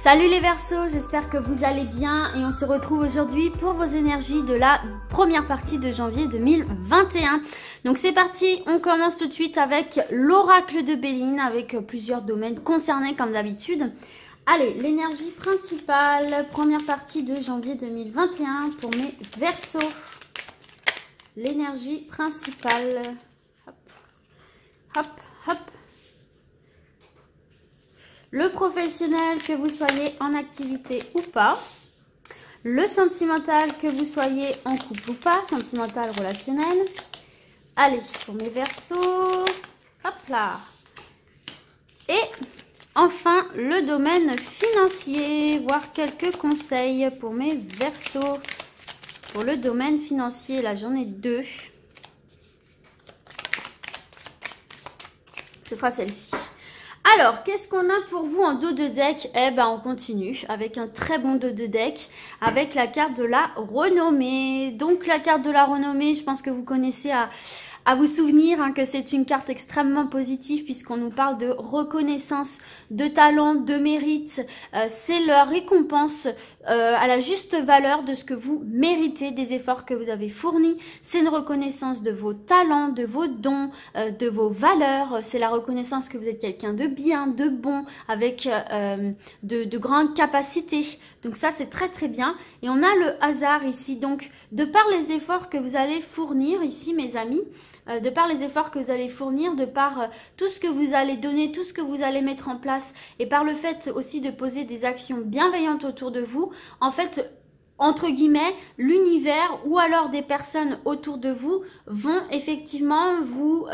Salut les Verseaux, j'espère que vous allez bien et on se retrouve aujourd'hui pour vos énergies de la première partie de janvier 2021. Donc c'est parti, on commence tout de suite avec l'oracle de Béline avec plusieurs domaines concernés comme d'habitude. Allez, l'énergie principale, première partie de janvier 2021 pour mes Verseaux. L'énergie principale, hop, hop, hop. Le professionnel, que vous soyez en activité ou pas. Le sentimental, que vous soyez en couple ou pas. Sentimental, relationnel. Allez, pour mes Verseaux. Hop là. Et enfin, le domaine financier. Voir quelques conseils pour mes Verseaux. Pour le domaine financier, là j'en ai deux. Ce sera celle-ci. Alors, qu'est-ce qu'on a pour vous en dos de deck? Eh ben, on continue avec un très bon dos de deck, avec la carte de la renommée. Donc, la carte de la renommée, je pense que vous connaissez à vous souvenir hein, que c'est une carte extrêmement positive puisqu'on nous parle de reconnaissance, de talent, de mérite. C'est leur récompense à la juste valeur de ce que vous méritez, des efforts que vous avez fournis. C'est une reconnaissance de vos talents, de vos dons, de vos valeurs. C'est la reconnaissance que vous êtes quelqu'un de bien, de bon, avec de grandes capacités. Donc ça, c'est très très bien. Et on a le hasard ici. Donc, de par les efforts que vous allez fournir ici, mes amis, de par les efforts que vous allez fournir, de par tout ce que vous allez donner, tout ce que vous allez mettre en place et par le fait aussi de poser des actions bienveillantes autour de vous, en fait, entre guillemets, l'univers ou alors des personnes autour de vous vont effectivement vous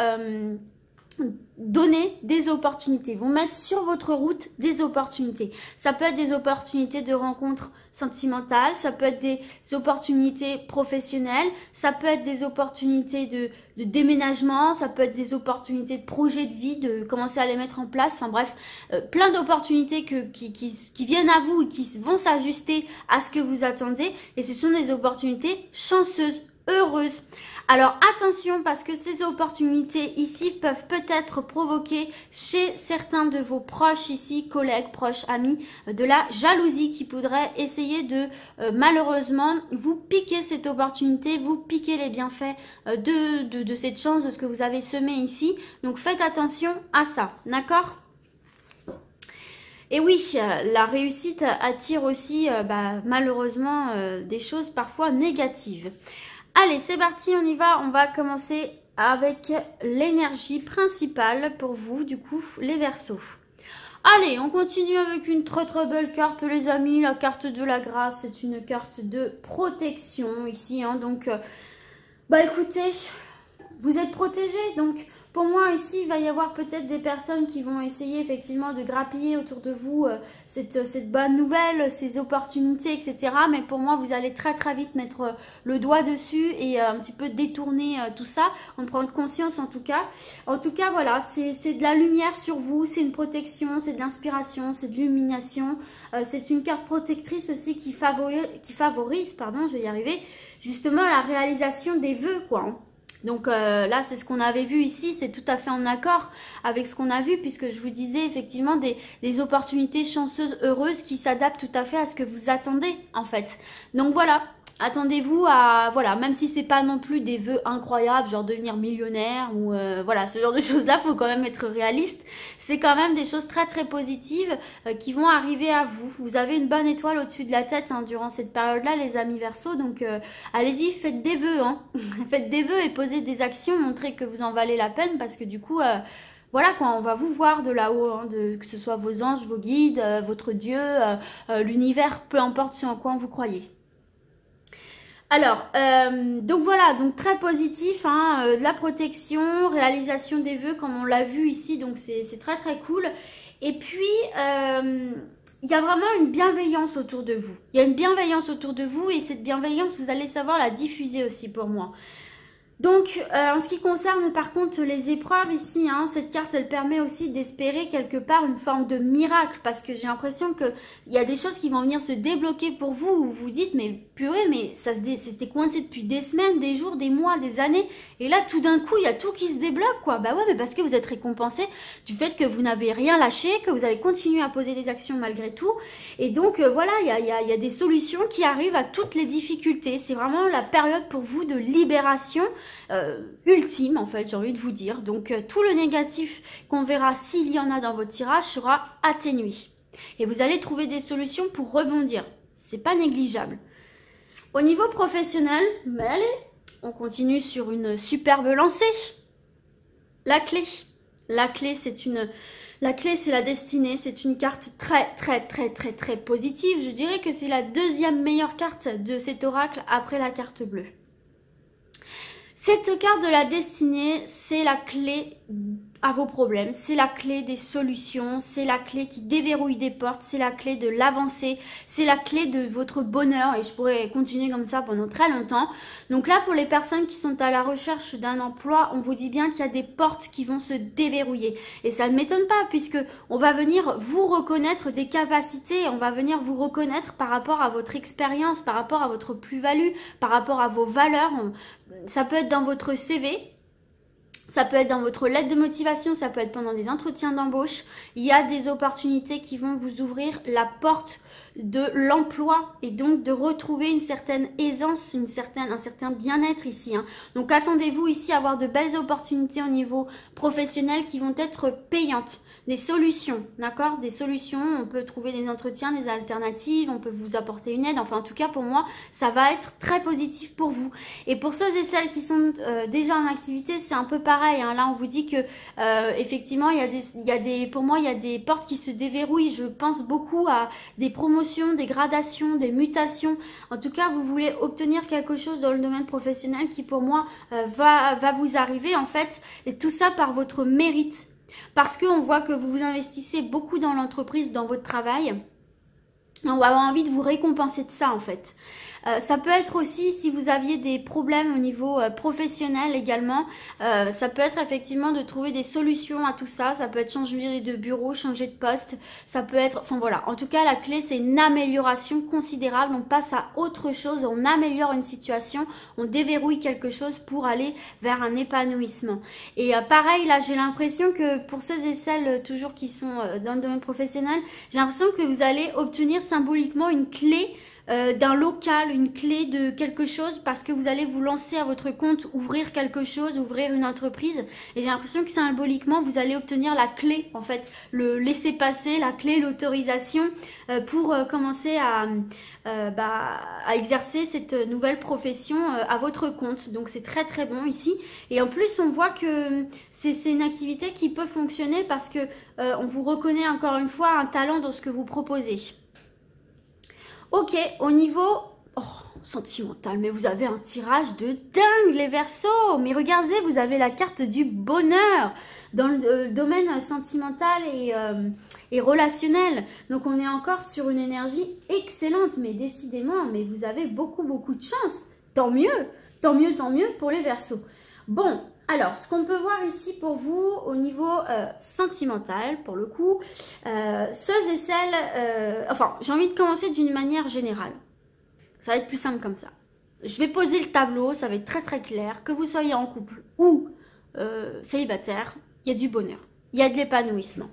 donner des opportunités, vont mettre sur votre route des opportunités. Ça peut être des opportunités de rencontres sentimentales, ça peut être des opportunités professionnelles, ça peut être des opportunités de déménagement, ça peut être des opportunités de projet de vie, de commencer à les mettre en place. Enfin bref, plein d'opportunités qui viennent à vous et qui vont s'ajuster à ce que vous attendez. Et ce sont des opportunités chanceuses, heureuses. Alors attention parce que ces opportunités ici peuvent peut-être provoquer chez certains de vos proches ici, collègues, proches, amis, de la jalousie qui pourrait essayer de malheureusement vous piquer cette opportunité, vous piquer les bienfaits de cette chance, de ce que vous avez semé ici. Donc faites attention à ça, d'accord ? Et oui, la réussite attire aussi malheureusement des choses parfois négatives. Allez, c'est parti, on y va. On va commencer avec l'énergie principale pour vous, du coup, les Verseaux. Allez, on continue avec une très très belle carte, les amis. La carte de la grâce, c'est une carte de protection ici. Hein, donc, écoutez, vous êtes protégés. Donc, pour moi, ici, il va y avoir peut-être des personnes qui vont essayer effectivement de grappiller autour de vous cette bonne nouvelle, ces opportunités, etc. Mais pour moi, vous allez très très vite mettre le doigt dessus et un petit peu détourner tout ça, en prendre conscience en tout cas. En tout cas, voilà, c'est de la lumière sur vous, c'est une protection, c'est de l'inspiration, c'est de l'illumination. C'est une carte protectrice aussi qui favorise, pardon, je vais y arriver, justement la réalisation des vœux, quoi. Hein. Donc là, c'est ce qu'on avait vu ici, c'est tout à fait en accord avec ce qu'on a vu puisque je vous disais effectivement des opportunités chanceuses, heureuses qui s'adaptent tout à fait à ce que vous attendez en fait. Donc voilà, attendez-vous à, voilà, même si c'est pas non plus des vœux incroyables, genre devenir millionnaire ou voilà, ce genre de choses-là, faut quand même être réaliste. C'est quand même des choses très très positives qui vont arriver à vous. Vous avez une bonne étoile au-dessus de la tête hein, durant cette période-là, les amis Verseaux. Donc allez-y, faites des vœux, hein. Faites des vœux et posez des actions, montrez que vous en valez la peine parce que du coup... voilà quoi, on va vous voir de là-haut, hein, que ce soit vos anges, vos guides, votre Dieu, l'univers, peu importe ce en quoi vous croyez. Alors, donc voilà, donc très positif, hein, de la protection, réalisation des vœux comme on l'a vu ici, donc c'est très très cool. Et puis, il y a vraiment une bienveillance autour de vous. Il y a une bienveillance autour de vous et cette bienveillance, vous allez savoir la diffuser aussi pour moi. Donc, en ce qui concerne par contre les épreuves ici, hein, cette carte, elle permet aussi d'espérer quelque part une forme de miracle. Parce que j'ai l'impression qu'il y a des choses qui vont venir se débloquer pour vous. Où vous vous dites, mais purée, mais c'était coincé depuis des semaines, des jours, des mois, des années. Et là, tout d'un coup, il y a tout qui se débloque, quoi. Bah ouais, mais parce que vous êtes récompensé du fait que vous n'avez rien lâché, que vous avez continué à poser des actions malgré tout. Et donc, voilà, il y a des solutions qui arrivent à toutes les difficultés. C'est vraiment la période pour vous de libération. Ultime en fait, j'ai envie de vous dire. Donc tout le négatif qu'on verra s'il y en a dans votre tirage sera atténué et vous allez trouver des solutions pour rebondir. C'est pas négligeable. Au niveau professionnel, mais allez, on continue sur une superbe lancée. La clé c'est la destinée. C'est une carte très positive. Je dirais que c'est la deuxième meilleure carte de cet oracle après la carte bleue. Cette carte de la destinée, c'est la clé à vos problèmes, c'est la clé des solutions, c'est la clé qui déverrouille des portes, c'est la clé de l'avancée, c'est la clé de votre bonheur et je pourrais continuer comme ça pendant très longtemps. Donc là, pour les personnes qui sont à la recherche d'un emploi, on vous dit bien qu'il y a des portes qui vont se déverrouiller et ça ne m'étonne pas puisque on va venir vous reconnaître des capacités, on va venir vous reconnaître par rapport à votre expérience, par rapport à votre plus-value, par rapport à vos valeurs. Ça peut être dans votre CV. Ça peut être dans votre lettre de motivation, ça peut être pendant des entretiens d'embauche. Il y a des opportunités qui vont vous ouvrir la porte de l'emploi et donc de retrouver une certaine aisance, un certain bien-être ici. Hein. Donc attendez-vous ici à avoir de belles opportunités au niveau professionnel qui vont être payantes. Des solutions, d'accord? Des solutions, on peut trouver des entretiens, des alternatives, on peut vous apporter une aide. Enfin, en tout cas, pour moi, ça va être très positif pour vous. Et pour ceux et celles qui sont déjà en activité, c'est un peu pareil. Hein. Là, on vous dit que effectivement, pour moi, il y a des portes qui se déverrouillent. Je pense beaucoup à des promotions, des gradations, des mutations. En tout cas, vous voulez obtenir quelque chose dans le domaine professionnel qui, pour moi, va vous arriver, en fait. Et tout ça par votre mérite. Parce qu'on voit que vous vous investissez beaucoup dans l'entreprise, dans votre travail. On va avoir envie de vous récompenser de ça en fait. Ça peut être aussi si vous aviez des problèmes au niveau professionnel également. Ça peut être effectivement de trouver des solutions à tout ça. Ça peut être changer de bureau, changer de poste. Ça peut être, enfin voilà. En tout cas, la clé c'est une amélioration considérable. On passe à autre chose, on améliore une situation, on déverrouille quelque chose pour aller vers un épanouissement. Et pareil, là j'ai l'impression que pour ceux et celles toujours qui sont dans le domaine professionnel, j'ai l'impression que vous allez obtenir symboliquement une clé d'un local, une clé de quelque chose parce que vous allez vous lancer à votre compte, ouvrir quelque chose, ouvrir une entreprise et j'ai l'impression que symboliquement vous allez obtenir la clé en fait, le laisser-passer, la clé, l'autorisation pour commencer à exercer cette nouvelle profession à votre compte. Donc c'est très très bon ici et en plus on voit que c'est une activité qui peut fonctionner parce que on vous reconnaît encore une fois un talent dans ce que vous proposez. Ok, au niveau sentimental, mais vous avez un tirage de dingue les Verseaux. Mais regardez, vous avez la carte du bonheur dans le domaine sentimental et relationnel. Donc on est encore sur une énergie excellente, mais décidément, mais vous avez beaucoup de chance. Tant mieux pour les Verseaux. Bon, alors, ce qu'on peut voir ici pour vous au niveau sentimental, pour le coup, ceux et celles... enfin, j'ai envie de commencer d'une manière générale. Ça va être plus simple comme ça. Je vais poser le tableau, ça va être très très clair. Que vous soyez en couple ou célibataire, il y a du bonheur. Il y a de l'épanouissement.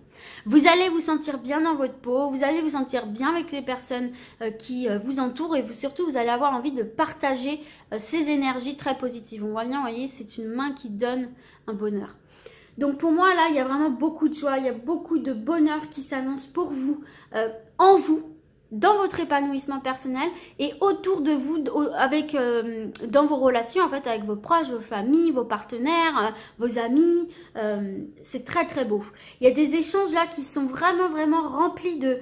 Vous allez vous sentir bien dans votre peau, vous allez vous sentir bien avec les personnes qui vous entourent et surtout vous allez avoir envie de partager ces énergies très positives. On voit bien, vous voyez, c'est une main qui donne un bonheur. Donc pour moi là, il y a vraiment beaucoup de joie, il y a beaucoup de bonheur qui s'annonce pour vous, en vous, dans votre épanouissement personnel et autour de vous, dans vos relations en fait avec vos proches, vos familles, vos partenaires, vos amis. C'est très très beau. Il y a des échanges là qui sont vraiment remplis de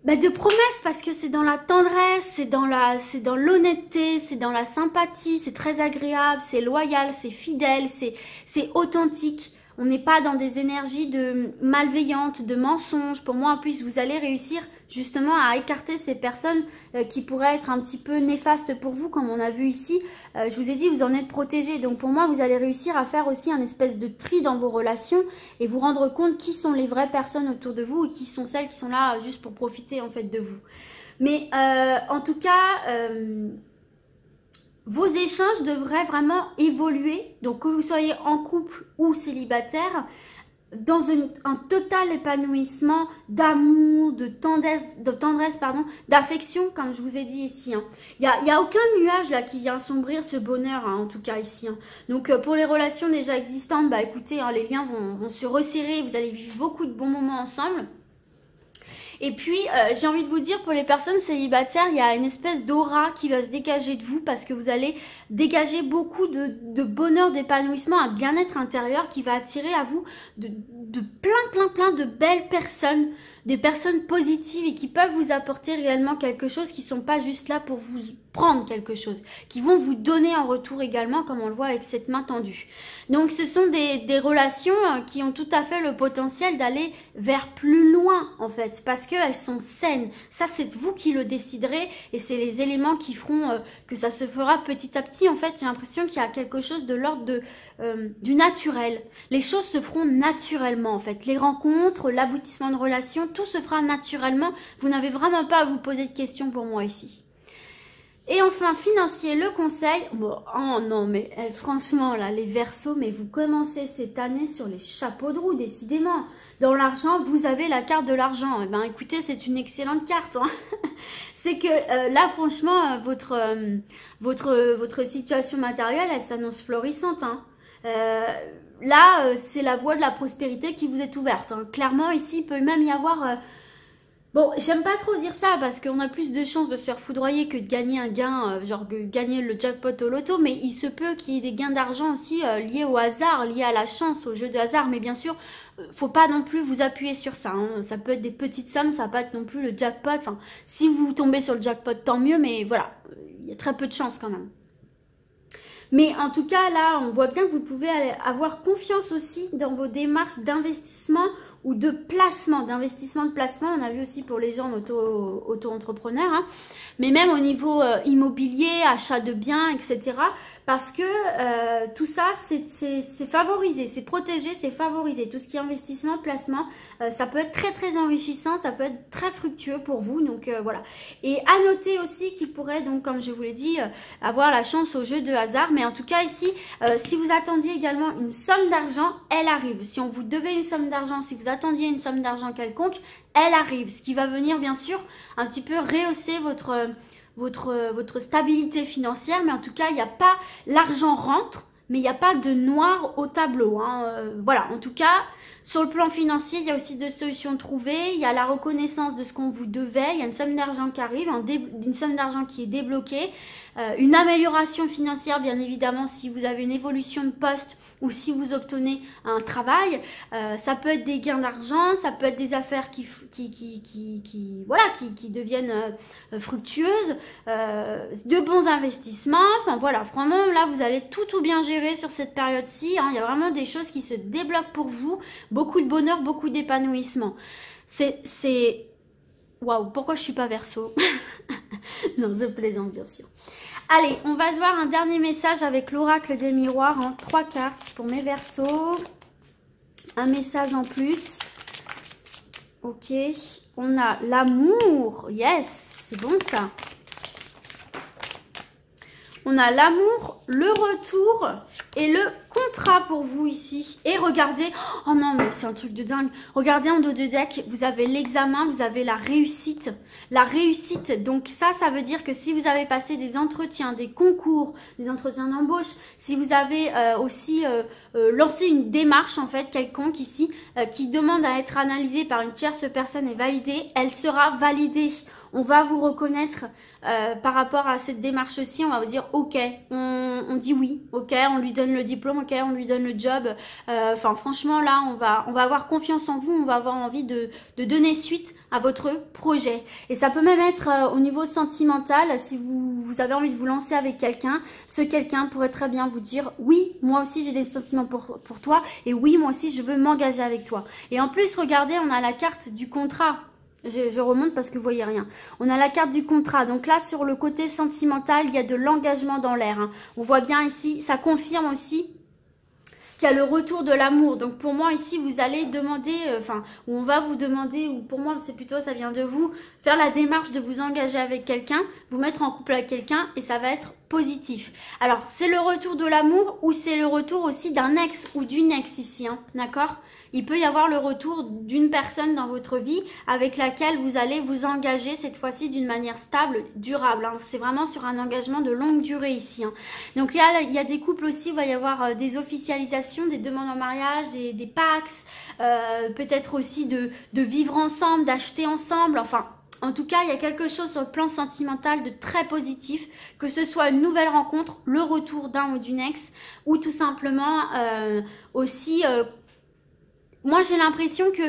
promesses parce que c'est dans la tendresse, c'est dans l'honnêteté, c'est dans la sympathie, c'est très agréable, c'est loyal, c'est fidèle, c'est authentique. On n'est pas dans des énergies de malveillantes, de mensonges. Pour moi, en plus, vous allez réussir justement à écarter ces personnes qui pourraient être un petit peu néfastes pour vous, comme on a vu ici. Je vous ai dit, vous en êtes protégé. Donc pour moi, vous allez réussir à faire aussi un espèce de tri dans vos relations et vous rendre compte qui sont les vraies personnes autour de vous et qui sont celles qui sont là juste pour profiter en fait de vous. Mais en tout cas, vos échanges devraient vraiment évoluer. Donc que vous soyez en couple ou célibataire, dans un total épanouissement d'amour, de tendresse, d'affection, comme je vous ai dit ici. Hein. Il y a aucun nuage là qui vient assombrir ce bonheur, hein, en tout cas ici. Hein. Donc pour les relations déjà existantes, bah écoutez, hein, les liens vont se resserrer, vous allez vivre beaucoup de bons moments ensemble. Et puis, j'ai envie de vous dire, pour les personnes célibataires, il y a une espèce d'aura qui va se dégager de vous parce que vous allez dégager beaucoup de bonheur, d'épanouissement, un bien-être intérieur qui va attirer à vous de plein de belles personnes, des personnes positives et qui peuvent vous apporter réellement quelque chose, qui ne sont pas juste là pour vous prendre quelque chose, qui vont vous donner en retour également, comme on le voit avec cette main tendue. Donc ce sont des relations qui ont tout à fait le potentiel d'aller vers plus loin en fait, parce qu'elles sont saines. Ça c'est vous qui le déciderez et c'est les éléments qui feront que ça se fera petit à petit. En fait, j'ai l'impression qu'il y a quelque chose de l'ordre du naturel. Les choses se feront naturellement en fait. Les rencontres, l'aboutissement de relations, tout se fera naturellement. Vous n'avez vraiment pas à vous poser de questions pour moi ici. Et enfin, financier, le conseil. Bon, oh non, mais franchement, là, les Verseaux, mais vous commencez cette année sur les chapeaux de roue, décidément. Dans l'argent, vous avez la carte de l'argent. Eh bien, écoutez, c'est une excellente carte. Hein. C'est que là, franchement, votre situation matérielle, elle s'annonce florissante. Hein. Là, c'est la voie de la prospérité qui vous est ouverte. Hein. Clairement, ici, il peut même y avoir... Bon, j'aime pas trop dire ça parce qu'on a plus de chances de se faire foudroyer que de gagner un gain, genre gagner le jackpot au loto, mais il se peut qu'il y ait des gains d'argent aussi liés au hasard, liés à la chance, au jeu de hasard, mais bien sûr, faut pas non plus vous appuyer sur ça, hein. Ça peut être des petites sommes, ça va pas être non plus le jackpot, enfin, si vous tombez sur le jackpot, tant mieux, mais voilà, il y a très peu de chance quand même. Mais en tout cas, là, on voit bien que vous pouvez avoir confiance aussi dans vos démarches d'investissement ou de placement, de placement. On a vu aussi pour les gens auto-entrepreneurs, hein. Mais même au niveau immobilier, achat de biens, etc. Parce que tout ça, c'est favorisé, c'est protégé, c'est favorisé. Tout ce qui est investissement, placement, ça peut être très enrichissant, ça peut être très fructueux pour vous. Donc voilà. Et à noter aussi qu'il pourrait, donc comme je vous l'ai dit, avoir la chance au jeu de hasard. Mais en tout cas ici, si vous attendiez également une somme d'argent, elle arrive. Si on vous devait une somme d'argent, si vous attendiez une somme d'argent quelconque, elle arrive. Ce qui va venir bien sûr un petit peu rehausser votre stabilité financière. Mais en tout cas, il n'y a pas, l'argent rentre, mais il n'y a pas de noir au tableau. Hein. Voilà, en tout cas, sur le plan financier, il y a aussi des solutions trouvées. Il y a la reconnaissance de ce qu'on vous devait. Il y a une somme d'argent qui arrive, une somme d'argent qui est débloquée. Une amélioration financière, bien évidemment, si vous avez une évolution de poste ou si vous obtenez un travail. Ça peut être des gains d'argent, ça peut être des affaires qui deviennent fructueuses, de bons investissements. Enfin voilà, vraiment là, vous allez tout bien gérer sur cette période-ci. Hein. Il y a vraiment des choses qui se débloquent pour vous. Beaucoup de bonheur, beaucoup d'épanouissement. C'est... Waouh, pourquoi je suis pas Verseau? Non, je plaisante bien sûr. Allez, on va se voir un dernier message avec l'oracle des miroirs en 3 cartes pour mes Verseaux. Un message en plus. Ok, on a l'amour. Yes, c'est bon ça. On a l'amour, le retour et le contrat pour vous ici. Et regardez, oh non mais c'est un truc de dingue. Regardez en dos de deck, vous avez l'examen, vous avez la réussite. La réussite, donc ça veut dire que si vous avez passé des entretiens, des concours, des entretiens d'embauche, si vous avez aussi lancé une démarche en fait quelconque ici, qui demande à être analysée par une tierce personne et validée, elle sera validée. On va vous reconnaître par rapport à cette démarche-ci, on va vous dire ok, on dit oui, ok, on lui donne le diplôme, ok, on lui donne le job. Enfin franchement là, on va avoir confiance en vous, on va avoir envie de donner suite à votre projet. Et ça peut même être au niveau sentimental, si vous avez envie de vous lancer avec quelqu'un, ce quelqu'un pourrait très bien vous dire oui, moi aussi j'ai des sentiments pour toi et oui, moi aussi je veux m'engager avec toi. Et en plus, regardez, on a la carte du contrat. Je remonte parce que vous voyez rien. On a la carte du contrat. Donc là, sur le côté sentimental, il y a de l'engagement dans l'air. Hein. On voit bien ici, ça confirme aussi qu'il y a le retour de l'amour. Donc pour moi ici, vous allez demander, ou on va vous demander, ou pour moi c'est plutôt, ça vient de vous, faire la démarche de vous engager avec quelqu'un, vous mettre en couple avec quelqu'un et ça va être positif. Alors c'est le retour de l'amour ou c'est le retour aussi d'un ex ou d'une ex ici, hein, d'accord? Il peut y avoir le retour d'une personne dans votre vie avec laquelle vous allez vous engager cette fois-ci d'une manière stable, durable. Hein. C'est vraiment sur un engagement de longue durée ici. Hein. Donc là, il y a des couples aussi, il va y avoir des officialisations, des demandes en mariage, des pax, peut-être aussi de vivre ensemble, d'acheter ensemble, enfin... En tout cas, il y a quelque chose sur le plan sentimental de très positif, que ce soit une nouvelle rencontre, le retour d'un ou d'une ex, ou tout simplement aussi... moi, j'ai l'impression que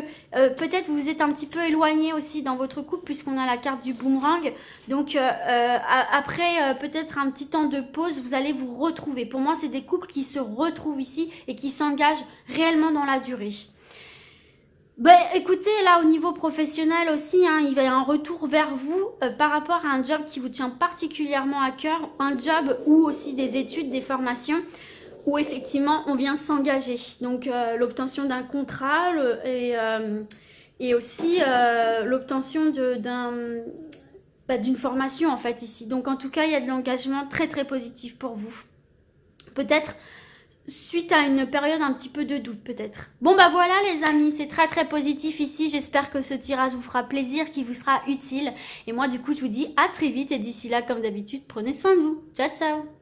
peut-être vous êtes un petit peu éloigné aussi dans votre couple puisqu'on a la carte du boomerang. Donc, après peut-être un petit temps de pause, vous allez vous retrouver. Pour moi, c'est des couples qui se retrouvent ici et qui s'engagent réellement dans la durée. Ben, écoutez, là, au niveau professionnel aussi, hein, il va y avoir un retour vers vous par rapport à un job qui vous tient particulièrement à cœur. Un job ou aussi des études, des formations où effectivement on vient s'engager. Donc l'obtention d'un contrat et aussi l'obtention d'une formation en fait ici. Donc en tout cas il y a de l'engagement très très positif pour vous. Peut-être suite à une période un petit peu de doute peut-être. Bon bah voilà les amis, c'est très très positif ici. J'espère que ce tirage vous fera plaisir, qu'il vous sera utile. Et moi du coup je vous dis à très vite et d'ici là comme d'habitude prenez soin de vous. Ciao ciao.